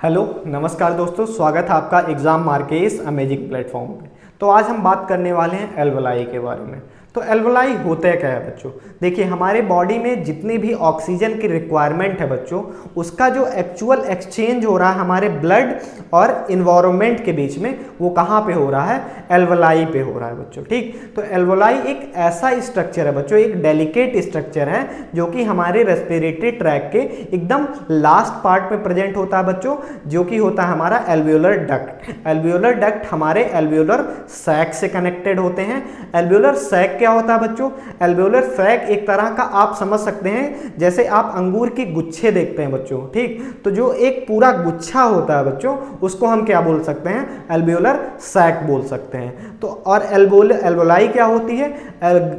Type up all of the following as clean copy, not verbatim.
Hello नमस्कार दोस्तों, स्वागत है आपका एग्ज़ाम मार्क के इस अमेजिंग प्लेटफॉर्म पे। तो आज हम बात करने वाले हैं एल्वेलाई के बारे में। तो एल्वेलाई होता है क्या है बच्चों? देखिए, हमारे बॉडी में जितनी भी ऑक्सीजन की रिक्वायरमेंट है बच्चों, उसका जो एक्चुअल एक्सचेंज हो रहा है हमारे ब्लड और इन्वायरमेंट के बीच में, वो कहाँ पे हो रहा है? एल्वेलाई पे हो रहा है बच्चों। ठीक, तो एल्वेलाई एक ऐसा स्ट्रक्चर है बच्चों, एक डेलिकेट स्ट्रक्चर है जो कि हमारे रेस्पिरेटरी ट्रैक के एकदम लास्ट पार्ट में प्रेजेंट होता है बच्चों, जो कि होता है हमारा एल्वियोलर डक्ट। एल्वियोलर डक्ट हमारे एल्वियोलर सैक से कनेक्टेड होते हैं। एल्वियोलर सैक क्या होता है बच्चों? एल्वियोलर सैक एक तरह का आप समझ सकते हैं जैसे आप अंगूर की गुच्छे देखते हैं बच्चों। ठीक, तो जो एक पूरा गुच्छा होता है बच्चों, उसको हम क्या बोल सकते हैं? एल्वियोलर सैक बोल सकते हैं। तो और एल्वोलाई क्या होती है?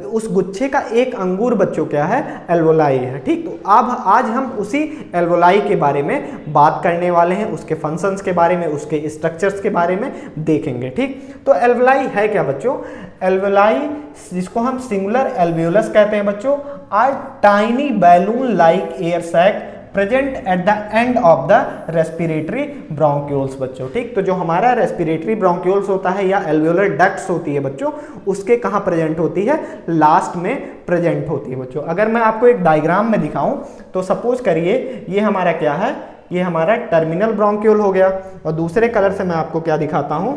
उस गुच्छे का एक अंगूर बच्चों क्या है? एल्वोलाई है। ठीक, तो अब आज हम उसी एल्वोलाई के बारे में बात करने वाले हैं, उसके फंक्शंस के बारे में, उसके स्ट्रक्चर्स के बारे में देखेंगे। ठीक, तो एल्वोलाई है क्या बच्चों? एल्वोलाई, जिसको हम सिंगुलर एल्वियोलस कहते हैं बच्चों, are tiny balloon like air sac present at the end of the respiratory bronchioles बच्चों। ठीक, तो जो हमारा रेस्पिरेटरी ब्रोंक्यूल्स होता है या एल्वियोलर डक्ट्स होती है बच्चों, उसके कहाँ प्रेजेंट होती है? लास्ट में प्रेजेंट होती है बच्चों। अगर मैं आपको एक डायग्राम में दिखाऊं तो सपोज करिए ये हमारा क्या है? ये हमारा टर्मिनल ब्रोंक्यूल हो गया, और दूसरे कलर से मैं आपको क्या दिखाता हूं,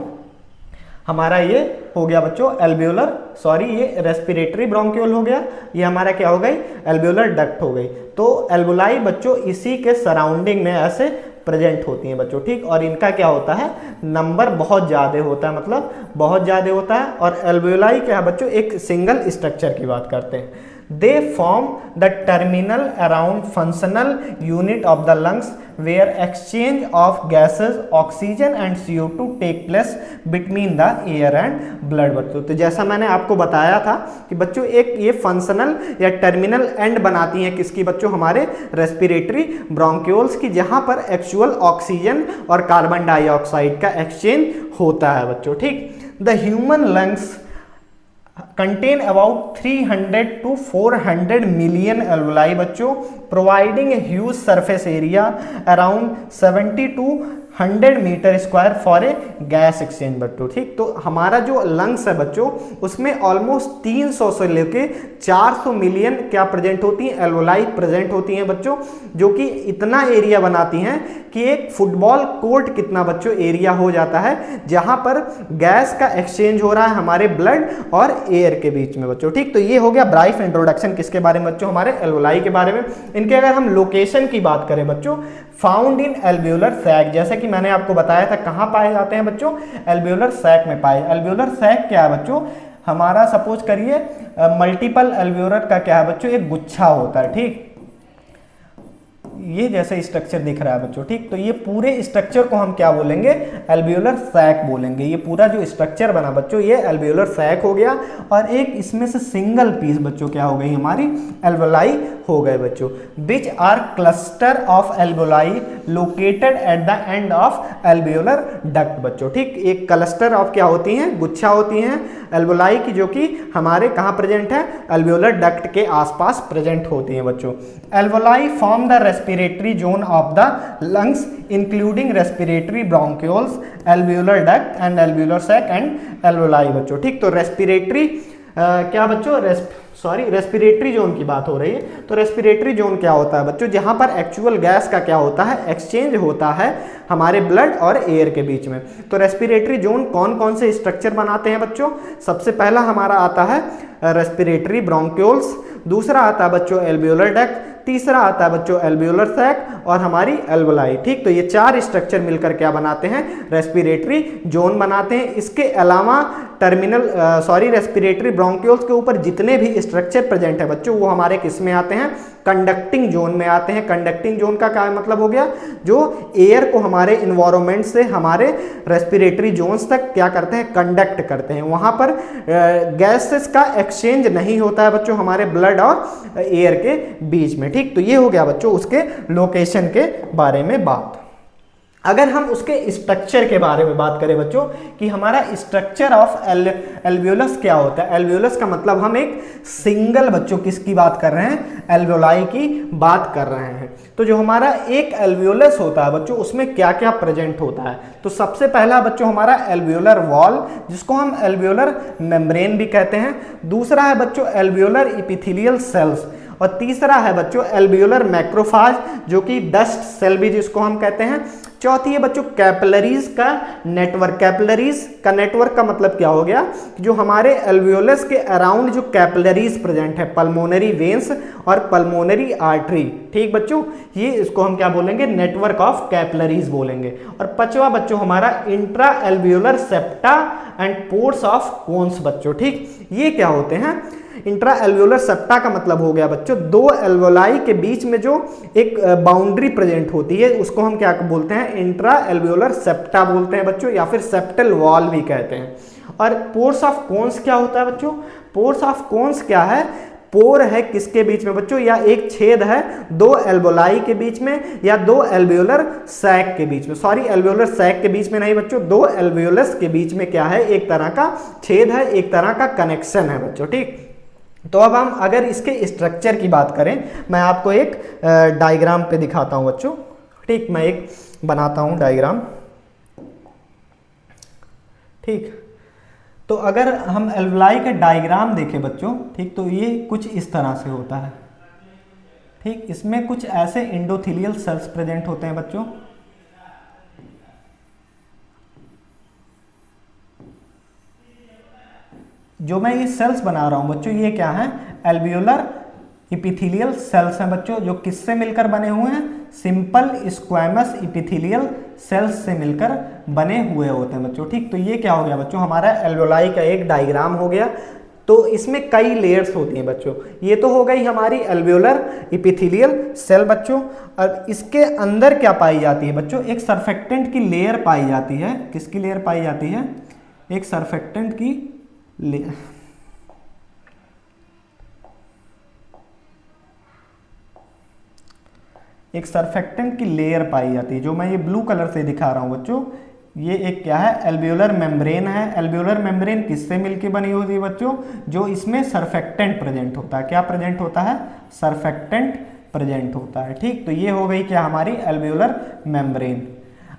हमारा ये हो गया बच्चों एल्वियोलर, सॉरी ये रेस्पिरेटरी ब्रोंक्यूल हो गया, ये हमारा क्या हो गई? एल्वियोलर डक्ट हो गई। तो एल्वोलाई बच्चों इसी के सराउंडिंग में ऐसे प्रेजेंट होती हैं बच्चों। ठीक, और इनका क्या होता है? नंबर बहुत ज़्यादा होता है, मतलब बहुत ज़्यादा होता है। और एल्वियोलाई क्या है बच्चों? एक सिंगल स्ट्रक्चर की बात करते हैं। They form the terminal around functional unit of the lungs where exchange of gases, oxygen and CO2 take place between the air and blood बच्चों। तो जैसा मैंने आपको बताया था कि बच्चों एक ये फंक्शनल या टर्मिनल एंड बनाती हैं किसकी बच्चों? हमारे रेस्पिरेटरी ब्रोंक्यूल्स की, जहां पर एक्चुअल ऑक्सीजन और कार्बन डाइऑक्साइड का एक्सचेंज होता है बच्चों। ठीक, the human lungs contain about 300 to 400 million alveoli बच्चों, providing a huge surface area around 70 to 100 meter square for a gas exchange बच्चों। ठीक, तो हमारा जो लंग्स है बच्चों, उसमें ऑलमोस्ट 300 से लेके 400 मिलियन क्या प्रेजेंट होती हैं? एल्वोलाई प्रेजेंट होती हैं बच्चों, जो कि इतना एरिया बनाती हैं कि एक फुटबॉल कोर्ट कितना बच्चों एरिया हो जाता है, जहां पर गैस का एक्सचेंज हो रहा है हमारे ब्लड और एयर के बीच में बच्चों। ठीक, तो ये हो गया ब्राइफ इंट्रोडक्शन किसके बारे में बच्चों? हमारे एल्वोलाई के बारे में। इनके अगर हम लोकेशन की बात करें बच्चों, फाउंड इन एल्वियोलर सैक, जैसे कि मैंने आपको बताया था कहाँ पाए जाते हैं बच्चों? एल्वियोलर सैक में पाए। एल्वियोलर सैक क्या है बच्चों? हमारा सपोज करिए मल्टीपल एल्वियोलर का क्या है बच्चों? एक गुच्छा होता है। ठीक, ये जैसे स्ट्रक्चर दिख रहा है बच्चों। ठीक, तो ये पूरे स्ट्रक्चर को हम क्या बोलेंगे? एल्वियोलर सैक बोलेंगे। ये पूरा जो स्ट्रक्चर बना बच्चों, ये एल्वियोलर सैक हो गया। और एक इसमें से सिंगल पीस बच्चों क्या हो गई? हमारी एल्वोलाई हो गए बच्चों। Which are cluster of alveoli located at the end of alveolar duct बच्चों। ठीक, एक क्लस्टर ऑफ क्या होती हैं? गुच्छा होती हैं एल्वोलाई की, जो कि हमारे कहाँ प्रेजेंट है? एल्वियोलर डक्ट के आसपास प्रेजेंट होती हैं बच्चों। Alveoli form the respiratory zone of the lungs including respiratory bronchioles, alveolar duct and alveolar sac and alveoli बच्चों। ठीक, तो रेस्पिरेटरी क्या बच्चों? रेस्पिरेटरी जोन की बात हो रही है। तो रेस्पिरेटरी जोन क्या होता है बच्चों? जहां पर एक्चुअल गैस का क्या होता है? एक्सचेंज होता है हमारे ब्लड और एयर के बीच में। तो रेस्पिरेटरी जोन कौन कौन से स्ट्रक्चर बनाते हैं बच्चों? सबसे पहला हमारा आता है रेस्पिरेटरी ब्रोंक्यूल्स, दूसरा आता है बच्चों एल्वियोलर डक्ट, तीसरा आता है बच्चों एल्वियोलर सैक, और हमारी एल्वोलाई। ठीक, तो ये चार स्ट्रक्चर मिलकर क्या बनाते हैं? रेस्पिरेटरी जोन बनाते हैं। इसके अलावा रेस्पिरेटरी ब्रोंक्यूल्स के ऊपर जितने भी स्ट्रक्चर प्रेजेंट है बच्चों, वो हमारे किस में आते हैं? कंडक्टिंग जोन में आते हैं। कंडक्टिंग जोन का क्या मतलब हो गया? जो एयर को हमारे इन्वायरमेंट से हमारे रेस्पिरेटरी जोन्स तक क्या करते हैं? कंडक्ट करते हैं। वहां पर गैसेस का एक्सचेंज नहीं होता है बच्चों हमारे ब्लड और एयर के बीच में। ठीक, तो ये हो गया बच्चों उसके लोकेशन के बारे में बात। अगर हम उसके स्ट्रक्चर के बारे में बात करें बच्चों कि हमारा स्ट्रक्चर ऑफ एल्वियोलस क्या होता है, एल्वियोलस का मतलब हम एक सिंगल बच्चों किसकी बात कर रहे हैं, एल्वियोलाई की बात कर रहे हैं। तो जो हमारा एक एल्वियोलस होता है बच्चों उसमें क्या क्या प्रेजेंट होता है, तो सबसे पहला बच्चों हमारा एल्वियोलर वॉल जिसको हम एल्वियोलर मेम्ब्रेन भी कहते हैं, दूसरा है बच्चों एल्वियोलर इपिथेलियल सेल्स, और तीसरा है बच्चों एल्वियोलर मैक्रोफाज जो कि डस्ट सेल भी जिसको हम कहते हैं, चौथी है बच्चों कैपिलरीज का नेटवर्क। कैपिलरीज का नेटवर्क का मतलब क्या हो गया, जो हमारे एल्वियोलस के अराउंड जो कैपिलरीज प्रेजेंट है, पल्मोनरी वेन्स और पल्मोनरी आर्टरी, ठीक बच्चों, ये इसको हम क्या बोलेंगे, नेटवर्क ऑफ कैपिलरीज बोलेंगे। और पांचवा बच्चों हमारा intra alveolar septa and pores of cones बच्चों, ठीक, ये क्या होते हैं, इंट्रा एल्वियोलर सेप्टा का मतलब हो गया बच्चों दो एल्वियोलाई के बीच में जो एक बाउंड्री प्रेजेंट होती है उसको हम क्या बोलते हैं, इंट्रा एल्वियोलर सेप्टा बोलते हैं बच्चों, या फिर सेप्टल वॉल भी कहते हैं। और पोर्स ऑफ कोन्स क्या होता है बच्चों, पोर्स ऑफ कोन्स क्या है, पोर है किसके बीच में बच्चों, या एक छेद है दो एल्वियोलाई के बीच में या दो एल्वियोलर सैक के बीच में, सॉरी एल्वियोलर सैक के बीच में नहीं बच्चों, दो एल्वियोलस के बीच में क्या है, एक तरह का छेद है, एक तरह का कनेक्शन है बच्चों, ठीक। तो अब हम अगर इसके स्ट्रक्चर की बात करें, मैं आपको एक डायग्राम पे दिखाता हूं बच्चों, ठीक, मैं एक बनाता हूं डायग्राम, ठीक। तो अगर हम एल्वियोलाई का डायग्राम देखें बच्चों, ठीक, तो ये कुछ इस तरह से होता है, ठीक, इसमें कुछ ऐसे एंडोथेलियल सेल्स प्रेजेंट होते हैं बच्चों, जो मैं ये सेल्स बना रहा हूं बच्चों ये क्या है, एल्वियोलर इपिथेलियल सेल्स हैं बच्चों, जो किससे मिलकर बने हुए हैं, सिंपल स्क्वैमस इपिथेलियल सेल्स से मिलकर बने हुए होते हैं बच्चों, ठीक। तो ये क्या हो गया बच्चों, हमारा एल्वियोलाई का एक डायग्राम हो गया। तो इसमें कई लेयर्स होती हैं बच्चों, ये तो हो गई हमारी एल्वियोलर इपिथेलियल सेल बच्चों। और इसके अंदर क्या पाई जाती है बच्चों, एक सर्फेक्टेंट की लेयर पाई जाती है, किसकी लेयर पाई जाती है, एक सर्फेक्टेंट की एक सर्फेक्टेंट की लेयर पाई जाती है, जो मैं ये ब्लू कलर से दिखा रहा हूं बच्चों, ये एक क्या है, एल्वियोलर मेम्ब्रेन है। एल्वियोलर मेम्ब्रेन किससे मिलकर बनी होती है बच्चों, जो इसमें सर्फेक्टेंट प्रेजेंट होता है, क्या प्रेजेंट होता है, सर्फेक्टेंट प्रेजेंट होता है, ठीक। तो ये हो गई क्या हमारी एल्वियोलर मेम्ब्रेन।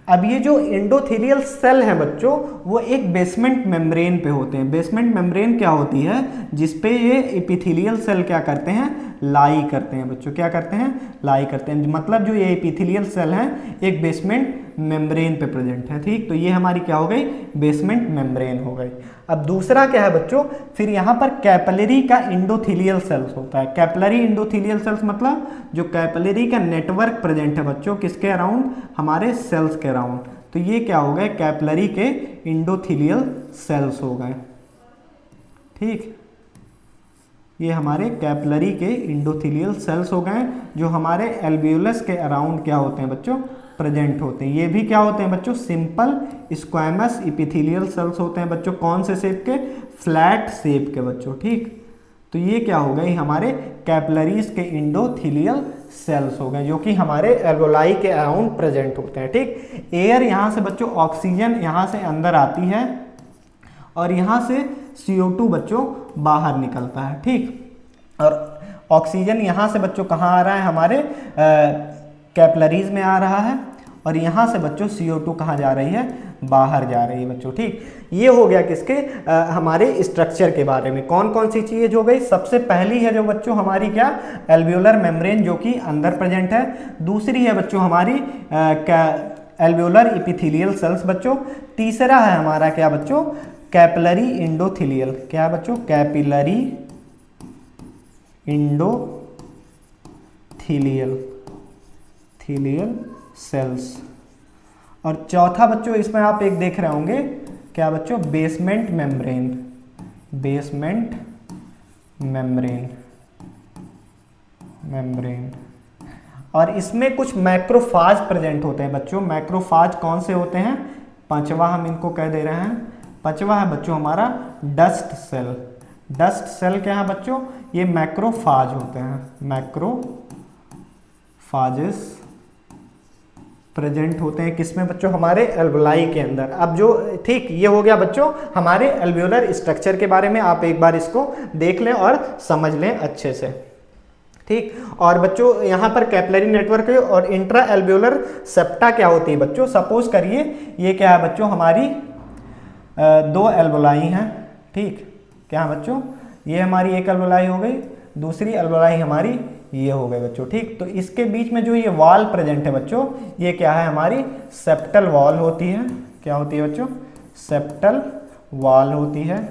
अब ये जो एंडोथेलियल सेल है बच्चों वो एक बेसमेंट मेम्ब्रेन पे होते हैं। बेसमेंट मेम्ब्रेन क्या होती है, जिसपे ये एपिथेलियल सेल क्या करते हैं, लाई करते हैं बच्चों, क्या करते हैं, लाई करते हैं, मतलब जो ये एपिथेलियल सेल हैं एक बेसमेंट मेम्ब्रेन पे प्रेजेंट है, ठीक। तो ये हमारी क्या हो गई, बेसमेंट मेम्ब्रेन हो गई। अब दूसरा क्या है बच्चों, फिर यहाँ पर कैपिलरी का इंडोथेलियल सेल्स होता है। कैपिलरी इंडोथेलियल सेल्स मतलब जो कैपिलरी का नेटवर्क प्रेजेंट है बच्चों किसके अराउंड, हमारे सेल्स के अराउंड। तो ये क्या हो गए, कैपिलरी के इंडोथेलियल सेल्स हो गए, ठीक। ये हमारे कैपिलरी के इंडोथेलियल सेल्स हो गए, जो हमारे एल्वियोलस के अराउंड क्या होते हैं बच्चों, प्रेजेंट होते हैं। ये भी क्या होते हैं बच्चों, सिंपल स्क्वैमस इपिथेलियल सेल्स होते हैं बच्चों, कौन से शेप के, फ्लैट शेप के बच्चों, ठीक। तो ये क्या हो गई, हमारे कैपिलरीज के इंडोथेलियल सेल्स हो गए, जो कि हमारे एल्वियोलाई के अराउंड प्रेजेंट होते हैं, ठीक। एयर यहाँ से बच्चों, ऑक्सीजन यहाँ से अंदर आती है और यहाँ से CO2 बच्चों बाहर निकलता है, ठीक। और ऑक्सीजन यहाँ से बच्चों कहाँ आ रहा है, हमारे कैपिलरीज में आ रहा है, और यहाँ से बच्चों CO2 कहाँ जा रही है, बाहर जा रही है बच्चों, ठीक। ये हो गया किसके, हमारे स्ट्रक्चर के बारे में। कौन कौन सी चीज़ें हो गई, सबसे पहली है जो बच्चों हमारी क्या, एल्वियोलर मेम्ब्रेन जो कि अंदर प्रेजेंट है। दूसरी है बच्चों हमारी एल्वियोलर इपिथेलियल सेल्स बच्चों। तीसरा है हमारा क्या बच्चों, कैपिलरी इंडोथेलियल, क्या बच्चों, कैपिलरी इंडोथेलियल सेल्स। और चौथा बच्चों इसमें आप एक देख रहे होंगे, क्या बच्चों, बेसमेंट मेम्ब्रेन, बेसमेंट मेम्ब्रेन। और इसमें कुछ मैक्रोफाज प्रेजेंट होते हैं बच्चों। मैक्रोफाज कौन से होते हैं, पांचवा हम इनको कह दे रहे हैं, पांचवा है बच्चों हमारा डस्ट सेल। डस्ट सेल क्या है बच्चों, ये मैक्रोफाज होते हैं, मैक्रोफाजेस प्रेजेंट होते हैं किसमें बच्चों, हमारे एल्वोलाई के अंदर। अब जो ठीक ये हो गया बच्चों हमारे एल्वियोलर स्ट्रक्चर के बारे में, आप एक बार इसको देख लें और समझ लें अच्छे से, ठीक। और बच्चों यहाँ पर कैपिलरी नेटवर्क है और इंट्रा एल्वियोलर सेप्टा क्या होती है बच्चों, सपोज करिए ये क्या है बच्चों, हमारी दो एल्वोलाई हैं, ठीक। क्या है बच्चों, ये हमारी एक एल्वोलाई हो गई, दूसरी एल्वोलाई हमारी ये हो गई बच्चों, ठीक। तो इसके बीच में जो ये वॉल प्रेजेंट है बच्चों, ये क्या है, हमारी सेप्टल वॉल होती है। क्या होती है बच्चों, सेप्टल वॉल होती है।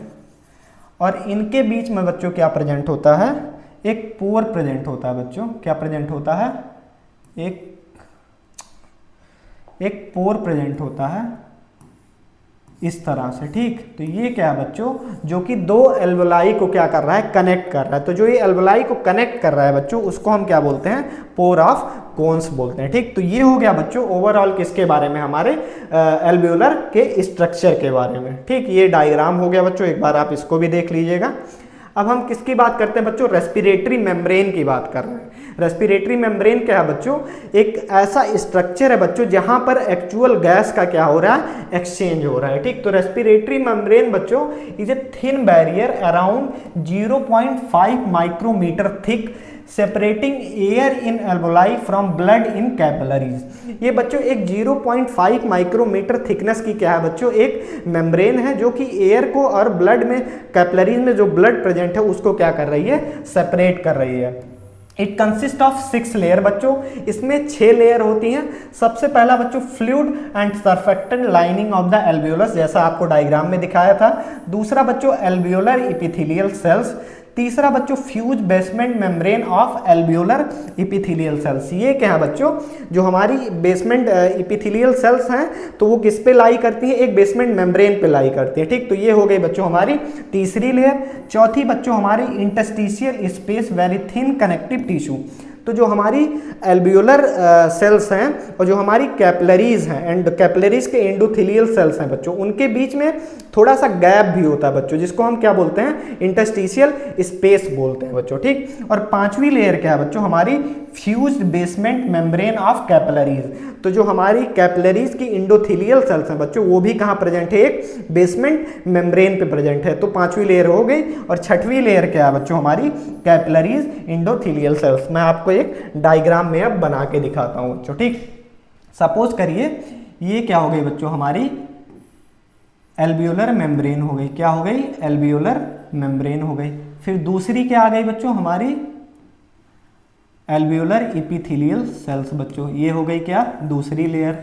और इनके बीच में बच्चों क्या प्रेजेंट होता है, एक पोर प्रेजेंट होता है बच्चों। क्या प्रेजेंट होता है, एक पोर प्रेजेंट होता है इस तरह से, ठीक। तो ये क्या है बच्चों, जो कि दो एल्वोलाई को क्या कर रहा है, कनेक्ट कर रहा है। तो जो ये एल्वोलाई को कनेक्ट कर रहा है बच्चों, उसको हम क्या बोलते हैं, पोर ऑफ कोन्स बोलते हैं, ठीक। तो ये हो गया बच्चों ओवरऑल किसके बारे में, हमारे एल्वियोलर के स्ट्रक्चर के बारे में, ठीक। ये डायग्राम हो गया बच्चों, एक बार आप इसको भी देख लीजिएगा। अब हम किसकी बात करते हैं बच्चों, रेस्पिरेटरी मेम्ब्रेन की बात कर रहे हैं। रेस्पिरेटरी मेम्ब्रेन क्या है बच्चों, एक ऐसा स्ट्रक्चर है बच्चों जहां पर एक्चुअल गैस का क्या हो रहा है, एक्सचेंज हो रहा है, ठीक। तो रेस्पिरेटरी मेम्ब्रेन बच्चों is a thin barrier around 0.5 micrometer thick separating air in alveoli from blood in capillaries. ये बच्चों एक 0.5 माइक्रोमीटर थिकनेस की क्या है बच्चों, एक मेम्ब्रेन है जो कि एयर को और ब्लड में, कैपिलरीज में जो ब्लड प्रेजेंट है उसको क्या कर रही है, सेपरेट कर रही है। इट कंसिस्ट ऑफ 6 लेयर बच्चों, इसमें 6 लेयर होती हैं। सबसे पहला बच्चों fluid and surfactant lining of the alveolus, जैसा आपको डायग्राम में दिखाया था। दूसरा बच्चों एल्वियोलर एपिथेलियल सेल्स। तीसरा बच्चों fuse basement membrane of alveolar epithelial cells. ये क्या है बच्चों, जो हमारी बेसमेंट एपिथेलियल सेल्स हैं तो वो किस पे लाई करती है, एक बेसमेंट मेम्ब्रेन पे लाई करती है, ठीक। तो ये हो गई बच्चों हमारी तीसरी लेयर। चौथी बच्चों हमारी interstitial space very thin connective tissue. तो जो हमारी एल्वियोलर सेल्स हैं और जो हमारी कैपिलरीज हैं, एंड कैपिलरीज के एंडोथेलियल सेल्स हैं बच्चों, उनके बीच में थोड़ा सा गैप भी होता है बच्चों, जिसको हम क्या बोलते हैं, इंटरस्टिशियल स्पेस बोलते हैं बच्चों, ठीक। और पांचवी लेयर क्या है बच्चों, हमारी fused basement membrane of capillaries. तो जो हमारी कैपिलरीज की एंडोथेलियल सेल्स हैं बच्चों, वो भी कहाँ प्रेजेंट है, एक बेसमेंट मेम्ब्रेन पे प्रेजेंट है। तो पांचवी लेयर हो गई। और छठवीं लेयर क्या है बच्चों, हमारी कैपिलरीज एंडोथेलियल सेल्स। मैं आपको एक डायग्राम में अब बना के दिखाता हूँ बच्चों, ठीक। सपोज करिए ये क्या हो गई बच्चों, हमारी एल्वियोलर मेम्ब्रेन हो गई। क्या हो गई, एल्वियोलर मेम्ब्रेन हो गई। फिर दूसरी क्या आ गई बच्चों, हमारी एल्वियोलर एपिथेलियल सेल्स बच्चों, ये हो गई क्या, दूसरी लेयर।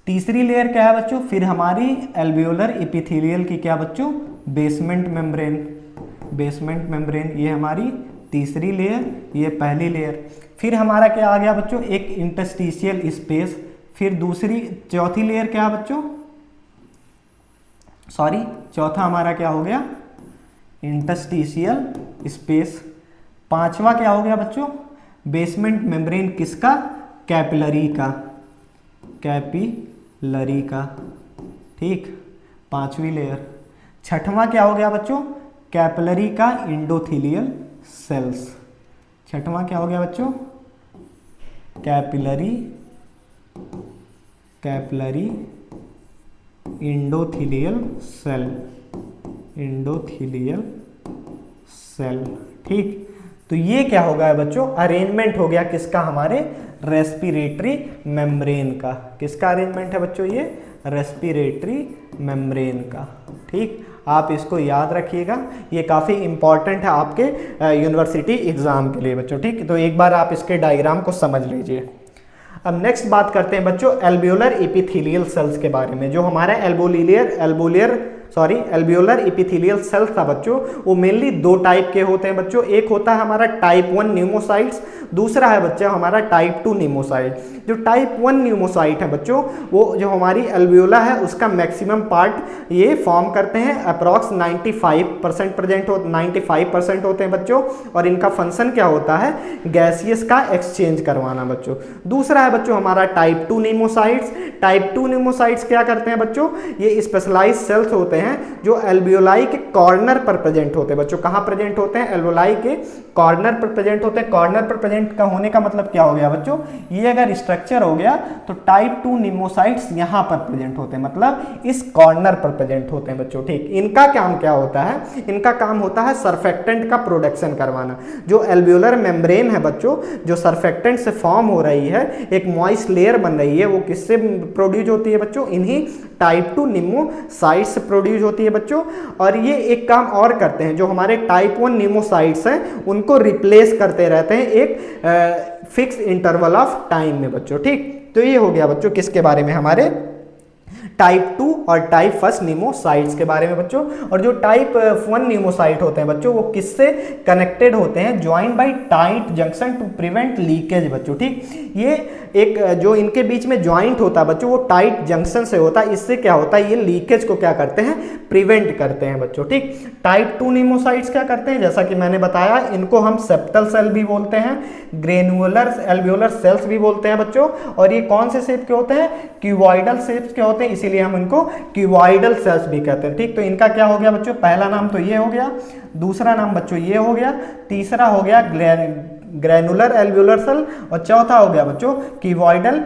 तीसरी लेयर क्या है बच्चों, फिर हमारी एल्वियोलर एपिथेलियल की क्या बच्चों, बेसमेंट मेम्ब्रेन। बेसमेंट मेम्ब्रेन ये हमारी तीसरी लेयर, ये पहली लेयर। फिर हमारा क्या आ गया बच्चों, एक इंटरस्टिशियल स्पेस। फिर दूसरी चौथी लेयर क्या बच्चों, सॉरी चौथा हमारा क्या हो गया, इंटरस्टिशियल स्पेस। पांचवा क्या हो गया बच्चों, बेसमेंट मेम्ब्रेन किसका, कैपिलरी का, कैपिलरी का, ठीक, पांचवी लेयर। छठवां क्या हो गया बच्चों, कैपिलरी का एंडोथेलियल सेल्स। छठवां क्या हो गया बच्चों, capillary endothelial cell, endothelial cell, ठीक। तो ये क्या हो गया बच्चों, अरेंजमेंट हो गया किसका, हमारे रेस्पिरेटरी मेम्ब्रेन का। किसका अरेंजमेंट है बच्चों, ये रेस्पिरेटरी मेम्ब्रेन का, ठीक। आप इसको याद रखिएगा, ये काफ़ी इंपॉर्टेंट है आपके यूनिवर्सिटी एग्जाम के लिए बच्चों, ठीक। तो एक बार आप इसके डायग्राम को समझ लीजिए। अब नेक्स्ट बात करते हैं बच्चों एल्वियोलर एपिथेलियल सेल्स के बारे में। जो हमारा एल्वियोलर एपिथेलियल सेल्स था बच्चों, वो मेनली दो टाइप के होते हैं बच्चों। एक होता है हमारा टाइप 1 न्यूमोसाइट्स, दूसरा है बच्चा हमारा टाइप 2 न्यूमोसाइट। जो टाइप 1 न्यूमोसाइट है बच्चों, वो जो हमारी एल्वियोला है उसका मैक्सिमम पार्ट ये फॉर्म करते हैं, अप्रॉक्स 95% प्रेजेंट हो 95% होते हैं बच्चों। और इनका फंक्शन क्या होता है, गैसियस का एक्सचेंज करवाना बच्चों। दूसरा है बच्चों हमारा टाइप 2 न्यूमोसाइट्स। टाइप 2 न्यूमोसाइट्स क्या करते हैं बच्चों, ये स्पेशलाइज्ड सेल्स होते होते हैं जो एल्वियोलाई के कॉर्नर पर प्रेजेंट होते हैं बच्चों। कहाँ प्रेजेंट होते हैं? एल्वियोलाई के कॉर्नर पर प्रेजेंट होते हैं। कॉर्नर पर प्रेजेंट का होने का मतलब क्या हो गया बच्चों? ये अगर स्ट्रक्चर हो गया तो टाइप 2 निमोसाइट्स यहाँ पर प्रेजेंट होते हैं, मतलब इस कॉर्नर पर प्रेजेंट होते हैं बच्चों। ठीक, इनका काम क्या होता है? इनका काम होता है सरफेक्टेंट का प्रोडक्शन करवाना। जो एल्वियोलर मेम्ब्रेन है बच्चों, जो सरफेक्टेंट से फॉर्म हो रही है, एक मॉइस्ट लेयर बन रही है, वो किससे प्रोड्यूस होती है बच्चों? इन्हीं टाइप 2 निमोसाइट्स से प्रोड्यूस होती है बच्चों। और ये एक काम और करते हैं, जो हमारे टाइप 1 निमोसाइट्स हैं उनको रिप्लेस करते रहते हैं एक फिक्स इंटरवल ऑफ टाइम में बच्चों। ठीक, तो ये हो गया बच्चों किसके बारे में? हमारे टाइप 2 और टाइप 1 निमोसाइट्स के बारे में बच्चों। और जो टाइप 1 निमोसाइट होते हैं बच्चों, वो किससे कनेक्टेड होते हैं? Joint by tight junction to prevent leakage बच्चों। ठीक, ये एक जो इनके बीच में ज्वाइंट होता है बच्चों, वो टाइट जंक्शन से होता है। इससे क्या होता है? ये लीकेज को क्या करते हैं? प्रिवेंट करते हैं बच्चों। ठीक, टाइप 2 निमोसाइट्स क्या करते हैं? जैसा कि मैंने बताया, इनको हम सेप्टल सेल भी बोलते हैं, ग्रेनुलर एल्वियोलर सेल्स भी बोलते हैं बच्चों। और ये कौन से शेप के होते हैं? क्यूबॉइडल शेप के होते हैं, इसीलिए हम इनको क्यूबॉइडल सेल्स भी कहते हैं। ठीक, तो इनका क्या हो गया बच्चों? पहला नाम तो ये हो गया, दूसरा नाम बच्चों ये हो गया, तीसरा हो गया ग्रेनुलर एल्वियोलर सेल, और चौथा हो गया बच्चों क्यूबॉइडल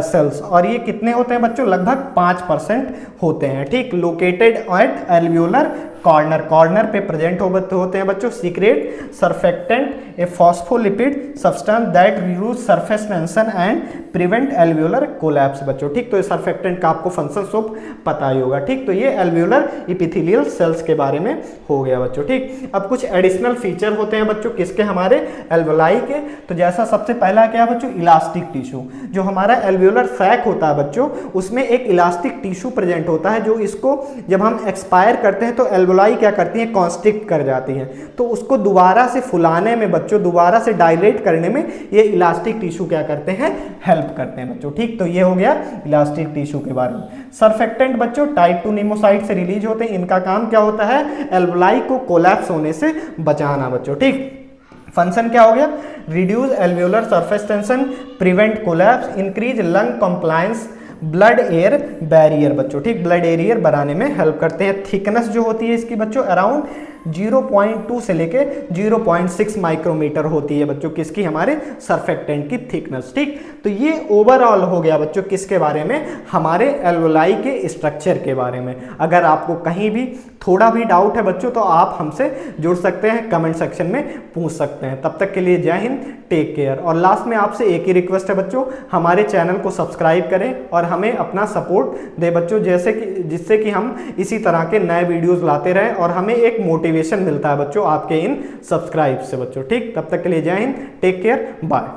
सेल्स। और ये कितने होते हैं बच्चों? लगभग 5% होते हैं। ठीक, located at alveolar corner, corner पे प्रेजेंट होते हैं बच्चों। Secret surfactant A phospholipid substance that reduce surface tension and prevent alveolar collapse बच्चों। ठीक, तो ये सरफेक्टेंट का आपको फंक्शन सब पता ही होगा। ठीक, तो ये एल्वियोलर एपिथेलियल सेल्स के बारे में हो गया बच्चों। ठीक, अब कुछ एडिशनल फीचर होते हैं बच्चों किसके? हमारे एल्वियोलाई के। तो जैसा सबसे पहला क्या बच्चों? Elastic tissue. जो हमारा एल्वियोलर सैक होता है बच्चों, उसमें एक इलास्टिक टिश्यू प्रेजेंट होता है, जो इसको जब हम एक्सपायर करते हैं तो एल्वियोलाई क्या करती है? कॉन्स्ट्रिक्ट कर जाती हैं। तो उसको दोबारा से फुलाने में बच्चों, दोबारा से डायलेट करने में ये इलास्टिक टिश्यू क्या करते हैं? हेल्प करते हैं बच्चों। ठीक, तो ये हो गया इलास्टिक टिश्यू के बारे में। सरफेक्टेंट बच्चों टाइप 2 निमोसाइट से रिलीज होते हैं। इनका काम क्या होता है? एल्वियोलाई को कोलैप्स होने से बचाना बच्चों। ठीक, फंक्शन क्या हो गया? Reduce alveolar surface tension, prevent collapse, increase lung compliance, blood air barrier बच्चों। ठीक, ब्लड एरियर बनाने में हेल्प करते हैं। थिकनेस जो होती है इसकी बच्चों अराउंड 0.2 से लेके 0.6 माइक्रोमीटर होती है बच्चों। किसकी? हमारे सरफेक्टेंट की थिकनेस। ठीक, तो ये ओवरऑल हो गया बच्चों किसके बारे में? हमारे एल्वियोलाई के स्ट्रक्चर के बारे में। अगर आपको कहीं भी थोड़ा भी डाउट है बच्चों, तो आप हमसे जुड़ सकते हैं, कमेंट सेक्शन में पूछ सकते हैं। तब तक के लिए जय हिंद, टेक केयर। और लास्ट में आपसे एक ही रिक्वेस्ट है बच्चों, हमारे चैनल को सब्सक्राइब करें और हमें अपना सपोर्ट दें बच्चों, जिससे कि हम इसी तरह के नए वीडियोस लाते रहें और हमें एक मोटिवेशन मिलता है बच्चों आपके इन सब्सक्राइब से बच्चों। ठीक, तब तक के लिए जय हिंद, टेक केयर, बाय।